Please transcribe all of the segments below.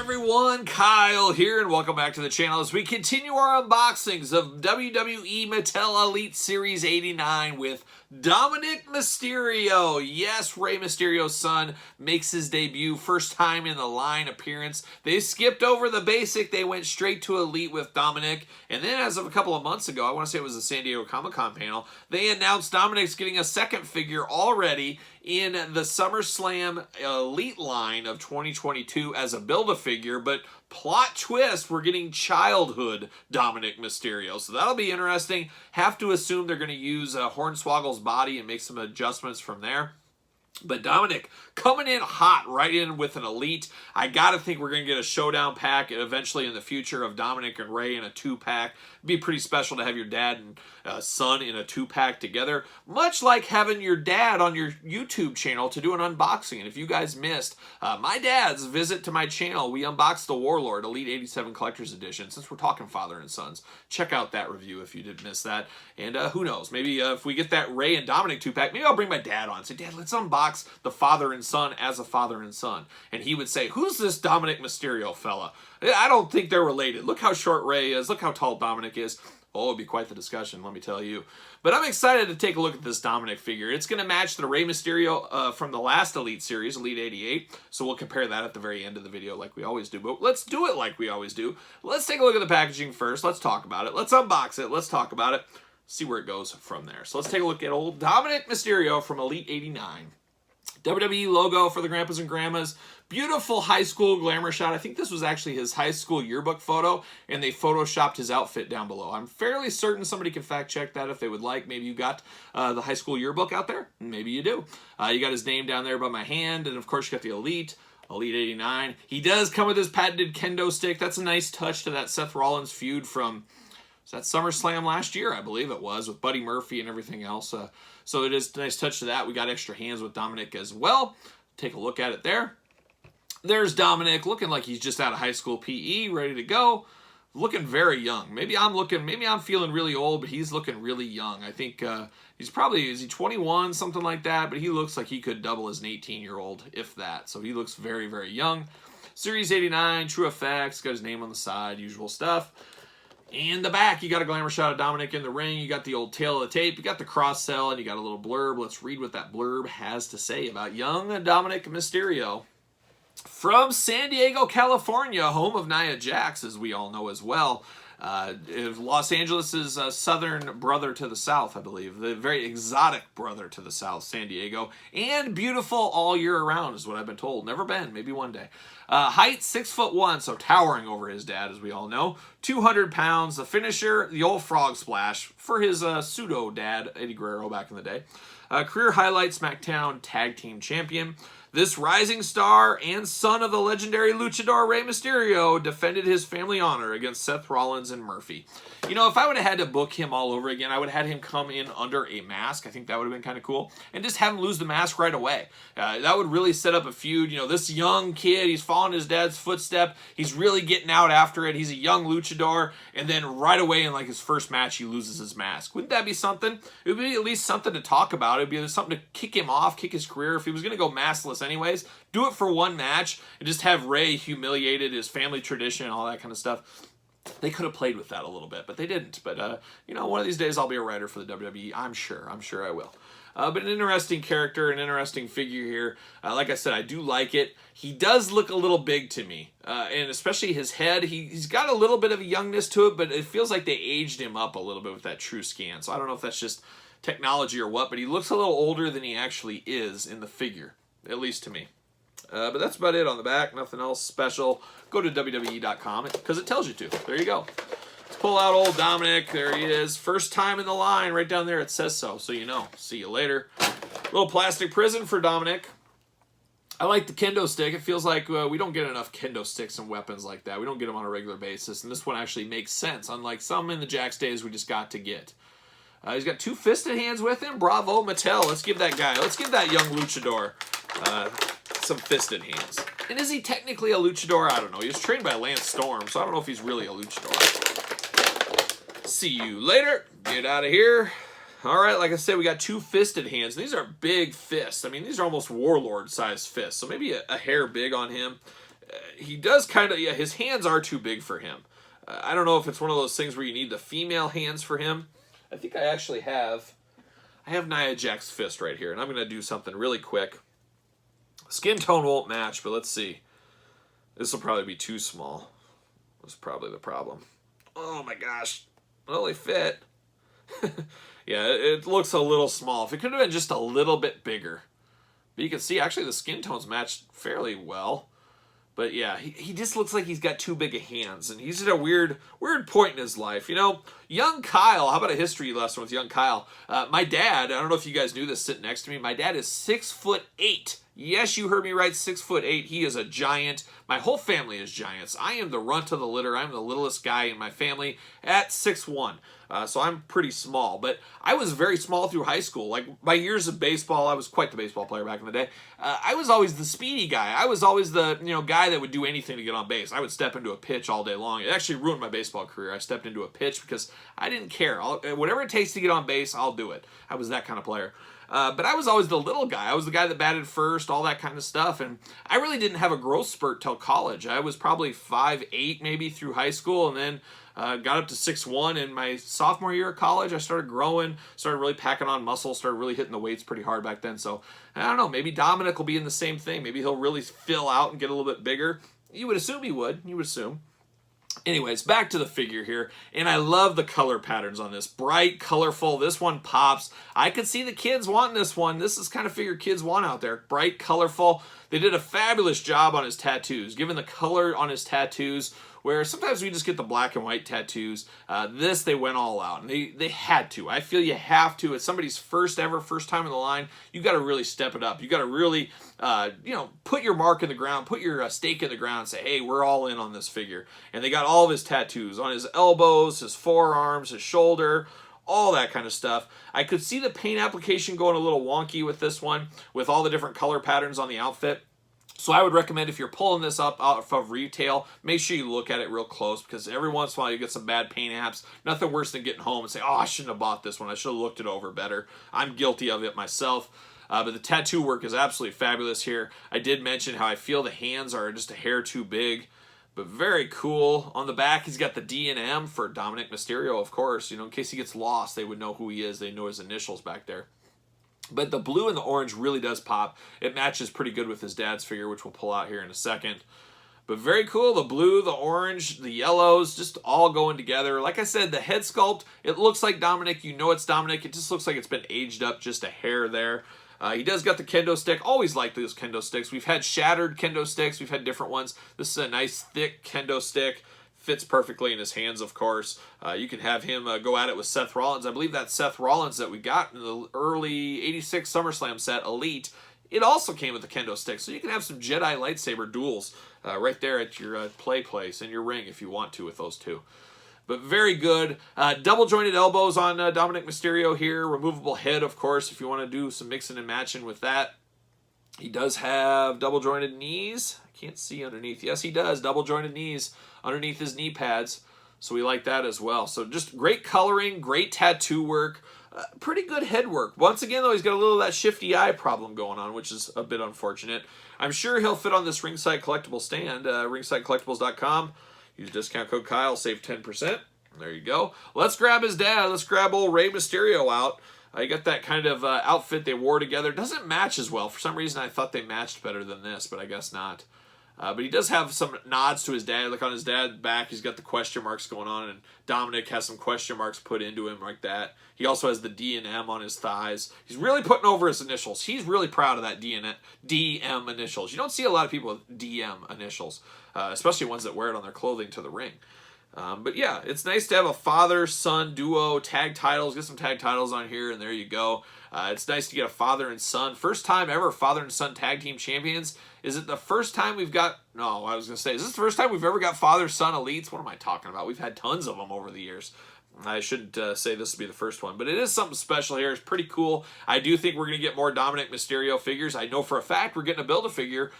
everyone? Kyle here, and welcome back to the channel as we continue our unboxings of WWE Mattel Elite Series 89 with Dominik Mysterio. Yes, Rey Mysterio's son makes his debut, first time in the line appearance. They skipped over the basic, they went straight to Elite with Dominik, and then as of a couple of months ago, I want to say it was the San Diego Comic-Con panel, they announced Dominik's getting a second figure already in the SummerSlam Elite line of 2022 as a Build-A-Figure, but plot twist, we're getting childhood Dominik Mysterio. So that'll be interesting. Have to assume they're going to use Hornswoggle's body and make some adjustments from there. But Dominik coming in hot, right in with an Elite. I got to think we're going to get a showdown pack eventually in the future of Dominik and Rey in a 2-pack. It'd be pretty special to have your dad and son in a 2-pack together. Much like having your dad on your YouTube channel to do an unboxing. And if you guys missed my dad's visit to my channel, we unboxed the Warlord Elite 87 Collector's Edition. Since we're talking father and sons, check out that review if you did miss that. And who knows, maybe if we get that Rey and Dominik 2-pack, maybe I'll bring my dad on and say, Dad, let's unbox the father and son as a father and son. And he would say, who's this Dominik Mysterio fella? I don't think they're related. Look how short Rey is. Look how tall Dominik is. Oh, it'd be quite the discussion, let me tell you. But I'm excited to take a look at this Dominik figure. It's going to match the Rey Mysterio from the last Elite Series, Elite 88. So we'll compare that at the very end of the video like we always do. But let's do it like we always do. Let's take a look at the packaging first. Let's talk about it. Let's unbox it. Let's talk about it. See where it goes from there. So let's take a look at old Dominik Mysterio from Elite 89. WWE logo for the grandpas and grandmas. Beautiful high school glamour shot. I think this was actually his high school yearbook photo, and they photoshopped his outfit down below. I'm fairly certain somebody can fact check that if they would like. Maybe you got the high school yearbook out there. Maybe you do. You got his name down there by my hand, and of course you got the Elite 89. He does come with his patented kendo stick. That's a nice touch to that Seth Rollins feud from... That SummerSlam last year, I believe it was, with Buddy Murphy and everything else. So it is a nice touch to that. We got extra hands with Dominik as well. Take a look at it there. There's Dominik looking like he's just out of high school PE, ready to go. Looking very young. Maybe I'm feeling really old, but he's looking really young. I think he's probably, is he 21, something like that? But he looks like he could double as an 18-year-old, if that. So he looks very, very young. Series 89, True Effects, got his name on the side, usual stuff. In the back, you got a glamour shot of Dominik in the ring. You got the old tail of the tape. You got the cross-sell, and you got a little blurb. Let's read what that blurb has to say about young Dominik Mysterio. From San Diego, California, home of Nia Jax, as we all know as well. Los Angeles' southern brother to the south, I believe. The very exotic brother to the south, San Diego. And beautiful all year around is what I've been told. Never been, maybe one day. Height, 6'1", so towering over his dad, as we all know. 200 pounds. The finisher, the old frog splash for his pseudo-dad, Eddie Guerrero, back in the day. Career highlight, SmackDown Tag Team Champion. This rising star and son of the legendary luchador Rey Mysterio defended his family honor against Seth Rollins and Murphy. You know, if I would have had to book him all over again, I would have had him come in under a mask. I think that would have been kind of cool. And just have him lose the mask right away. That would really set up a feud. You know, this young kid, he's following his dad's footstep. He's really getting out after it. He's a young luchador. And then right away in like his first match, he loses his mask. Wouldn't that be something? It would be at least something to talk about. It would be something to kick him off, kick his career. If he was going to go maskless anyways, do it for one match and just have Rey humiliated, his family tradition, all that kind of stuff. They could have played with that a little bit, but they didn't. But, you know, one of these days I'll be a writer for the WWE. I'm sure I will. But an interesting character, an interesting figure here. Like I said, I do like it. He does look a little big to me. And especially his head. He's got a little bit of a youngness to it, but it feels like they aged him up a little bit with that true scan. So I don't know if that's just technology or what, but he looks a little older than he actually is in the figure. At least to me. But that's about it on the back. Nothing else special. Go to WWE.com because it tells you to. There you go. Let's pull out old Dominik. There he is. First time in the line. Right down there it says so you know. See you later. Little plastic prison for Dominik. I like the kendo stick. It feels like we don't get enough kendo sticks and weapons like that. We don't get them on a regular basis. And this one actually makes sense. Unlike some in the Jax days we just got to get. He's got 2 fisted hands with him. Bravo, Mattel. Let's give that guy. Let's give that young luchador some fisted hands. And is he technically a luchador? I don't know. He was trained by Lance Storm, so I don't know if he's really a luchador. See you later. Get out of here. All right, like I said, we got 2 fisted hands. These are big fists. I mean, these are almost Warlord-sized fists, so maybe a hair big on him. He does kind of, yeah, his hands are too big for him. I don't know if it's one of those things where you need the female hands for him. I think I actually have, Nia Jax's fist right here, and I'm going to do something really quick. Skin tone won't match, but let's see. This will probably be too small. That's probably the problem. Oh my gosh. Well, they fit. Yeah, it looks a little small. If it could have been just a little bit bigger. But you can see, actually, the skin tones match fairly well. But yeah, he just looks like he's got too big of hands, and he's at a weird point in his life. You know, young Kyle, how about a history lesson with young Kyle? My dad, I don't know if you guys knew this sitting next to me, my dad is 6'8". Yes, you heard me right, 6'8". He is a giant. My whole family is giants. I am the runt of the litter. I'm the littlest guy in my family at 6'1". So I'm pretty small, but I was very small through high school. Like my years of baseball, I was quite the baseball player back in the day. I was always the speedy guy. I was always the guy that would do anything to get on base. I would step into a pitch all day long. It actually ruined my baseball career. I stepped into a pitch because I didn't care. Whatever it takes to get on base, I'll do it. I was that kind of player. But I was always the little guy. I was the guy that batted first, all that kind of stuff. And I really didn't have a growth spurt till college. I was probably 5'8" maybe through high school, and then got up to 6'1". In my sophomore year of college, I started growing, started really packing on muscle, started really hitting the weights pretty hard back then. So I don't know, maybe Dominik will be in the same thing. Maybe he'll really fill out and get a little bit bigger. You would assume he would. You would assume. Anyways, back to the figure here, and I love the color patterns on this. Bright, colorful, this one pops. I could see the kids wanting this one. This is kind of figure kids want out there. Bright, colorful. They did a fabulous job on his tattoos, given the color on his tattoos, where sometimes we just get the black and white tattoos. This, they went all out, and they had to. I feel you have to. It's somebody's first time in the line. You got to really step it up. You got to really, put your mark in the ground, put your stake in the ground, and say, hey, we're all in on this figure. And they got all of his tattoos on his elbows, his forearms, his shoulder, all that kind of stuff. I could see the paint application going a little wonky with this one, with all the different color patterns on the outfit. So I would recommend if you're pulling this up out of retail, make sure you look at it real close, because every once in a while you get some bad paint apps. Nothing worse than getting home and say, oh, I shouldn't have bought this one. I should have looked it over better. I'm guilty of it myself. But the tattoo work is absolutely fabulous here. I did mention how I feel the hands are just a hair too big, but very cool. On the back, he's got the D and M for Dominik Mysterio, of course. In case he gets lost, they would know who he is. They know his initials back there. But the blue and the orange really does pop. It matches pretty good with his dad's figure, which we'll pull out here in a second. But very cool. The blue, the orange, the yellows, just all going together. Like I said, the head sculpt, it looks like Dominik. You know it's Dominik. It just looks like it's been aged up just a hair there. He does got the kendo stick. Always like those kendo sticks. We've had shattered kendo sticks. We've had different ones. This is a nice, thick kendo stick. Fits perfectly in his hands, of course. You can have him go at it with Seth Rollins. I believe that's Seth Rollins that we got in the early 86 SummerSlam set, Elite. It also came with the kendo stick, so you can have some Jedi lightsaber duels right there at your play place in your ring if you want to with those two. But very good. Double jointed elbows on Dominik Mysterio here. Removable head, of course, if you want to do some mixing and matching with that. He does have double jointed knees. I can't see underneath. Yes, he does. Double jointed knees underneath his knee pads. So we like that as well. So just great coloring, great tattoo work, pretty good head work. Once again, though, he's got a little of that shifty eye problem going on, which is a bit unfortunate. I'm sure he'll fit on this ringside collectible stand, ringsidecollectibles.com. Use discount code Kyle, save 10%. There you go. Let's grab his dad. Let's grab old Rey Mysterio out. You got that kind of outfit they wore together. Doesn't match as well. For some reason, I thought they matched better than this, but I guess not. But he does have some nods to his dad. Like on his dad's back, he's got the question marks going on, and Dominik has some question marks put into him like that. He also has the D and M on his thighs. He's really putting over his initials. He's really proud of that DM initials. You don't see a lot of people with DM initials, especially ones that wear it on their clothing to the ring. But yeah, it's nice to have a father-son duo tag titles. Get some tag titles on here, and there you go. It's nice to get a father and son. First time ever father and son tag team champions. Is it the first time we've got... No, I was going to say, is this the first time we've ever got father-son elites? What am I talking about? We've had tons of them over the years. I shouldn't say this will be the first one, but it is something special here. It's pretty cool. I do think we're going to get more Dominik Mysterio figures. I know for a fact we're getting a Build-A-Figure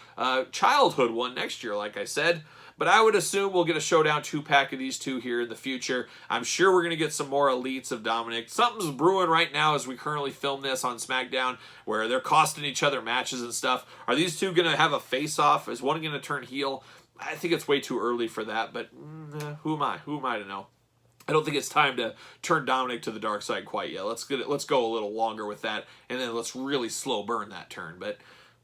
childhood one next year, like I said. But I would assume we'll get a Showdown 2-pack of these two here in the future. I'm sure we're going to get some more elites of Dominik. Something's brewing right now as we currently film this on SmackDown, where they're costing each other matches and stuff. Are these two going to have a face-off? Is one going to turn heel? I think it's way too early for that, but who am I? Who am I to know? I don't think it's time to turn Dominik to the dark side quite yet. Let's go a little longer with that, and then let's really slow burn that turn. But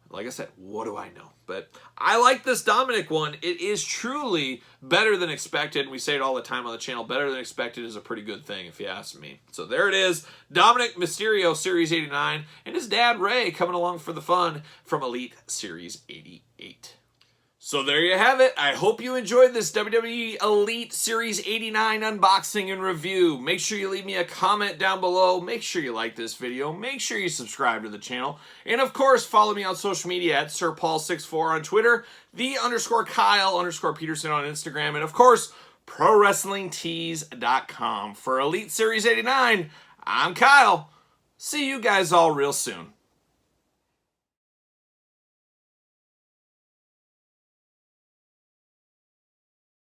like I said, what do I know? But I like this Dominik one. It is truly better than expected. And we say it all the time on the channel. Better than expected is a pretty good thing, if you ask me. So there it is. Dominik Mysterio, Series 89. And his dad, Ray, coming along for the fun from Elite Series 88. So there you have it. I hope you enjoyed this WWE Elite Series 89 unboxing and review. Make sure you leave me a comment down below. Make sure you like this video. Make sure you subscribe to the channel. And of course, follow me on social media at SirPaul64 on Twitter, _Kyle_Peterson on Instagram, and of course, ProWrestlingTees.com. For Elite Series 89, I'm Kyle. See you guys all real soon.